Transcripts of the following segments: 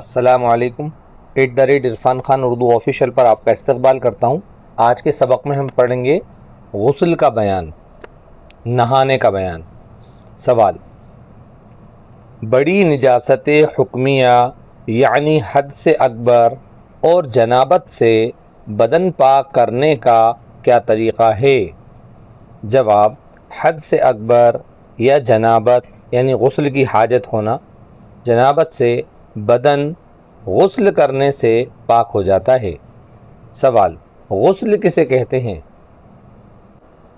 السلام علیکم۔ @عرفان خان اردو آفیشیل پر آپ کا استقبال کرتا ہوں۔ آج کے سبق میں ہم پڑھیں گے غسل کا بیان، نہانے کا بیان۔ سوال: بڑی نجاست حکمیہ یعنی حد سے اکبر اور جنابت سے بدن پاک کرنے کا کیا طریقہ ہے؟ جواب: حد سے اکبر یا جنابت یعنی غسل کی حاجت ہونا، جنابت سے بدن غسل کرنے سے پاک ہو جاتا ہے۔ سوال: غسل کسے کہتے ہیں؟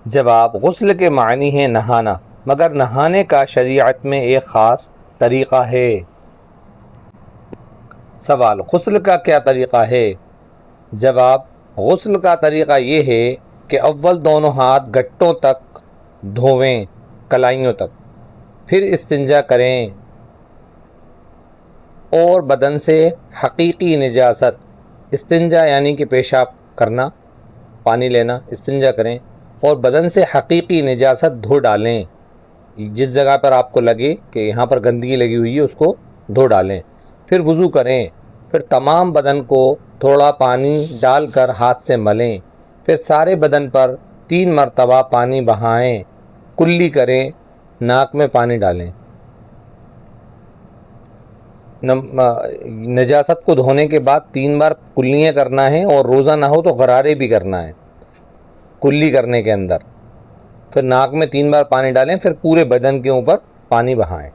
جواب: غسل کے معنی ہے نہانا، مگر نہانے کا شریعت میں ایک خاص طریقہ ہے۔ سوال: غسل کا کیا طریقہ ہے؟ جواب: غسل کا طریقہ یہ ہے کہ اول دونوں ہاتھ گھٹنوں تک دھوئیں، کلائیوں تک، پھر استنجا کریں اور بدن سے حقیقی نجاست، استنجا یعنی کہ پیشاب کرنا، پانی لینا، استنجا کریں اور بدن سے حقیقی نجاست دھو ڈالیں۔ جس جگہ پر آپ کو لگے کہ یہاں پر گندگی لگی ہوئی ہے اس کو دھو ڈالیں، پھر وضو کریں، پھر تمام بدن کو تھوڑا پانی ڈال کر ہاتھ سے ملیں، پھر سارے بدن پر 3 مرتبہ پانی بہائیں، کلی کریں، ناک میں پانی ڈالیں۔ نجاست کو دھونے کے بعد 3 بار کلیاں کرنا ہے، اور روزہ نہ ہو تو غرارے بھی کرنا ہے کلی کرنے کے اندر۔ پھر ناک میں 3 بار پانی ڈالیں، پھر پورے بدن کے اوپر پانی بہائیں۔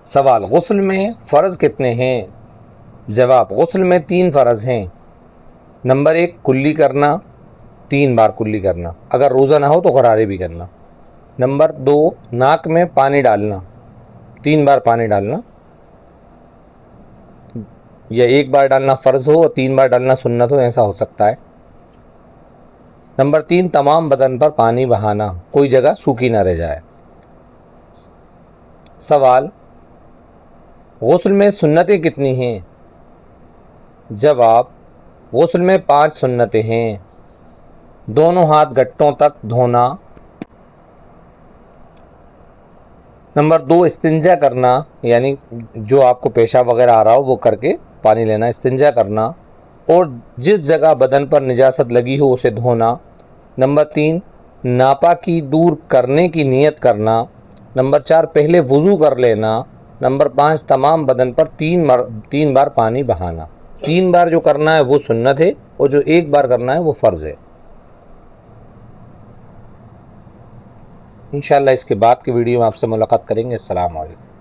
سوال: غسل میں فرض کتنے ہیں؟ جواب: غسل میں 3 فرض ہیں۔ نمبر 1 کلی کرنا، 3 بار کلی کرنا، اگر روزہ نہ ہو تو غرارے بھی کرنا۔ نمبر 2 ناک میں پانی ڈالنا، 3 بار پانی ڈالنا، یا 1 بار ڈالنا فرض ہو اور 3 بار ڈالنا سنت ہو، ایسا ہو سکتا ہے۔ نمبر 3 تمام بدن پر پانی بہانا، کوئی جگہ سوکھی نہ رہ جائے۔ سوال: غسل میں سنتیں کتنی ہیں؟ جواب: غسل میں 5 سنتیں ہیں۔ دونوں ہاتھ گھٹنوں تک دھونا۔ نمبر 2 استنجا کرنا، یعنی جو آپ کو پیشاب وغیرہ آ رہا ہو وہ کر کے پانی لینا، استنجا کرنا، اور جس جگہ بدن پر نجاست لگی ہو اسے دھونا۔ نمبر 3 ناپاکی دور کرنے کی نیت کرنا۔ نمبر 4 پہلے وضو کر لینا۔ نمبر 5 تمام بدن پر 3 بار پانی بہانا۔ 3 بار جو کرنا ہے وہ سنت ہے، اور جو 1 بار کرنا ہے وہ فرض ہے۔ انشاءاللہ اس کے بعد کی ویڈیو میں آپ سے ملاقات کریں گے۔ السلام علیکم۔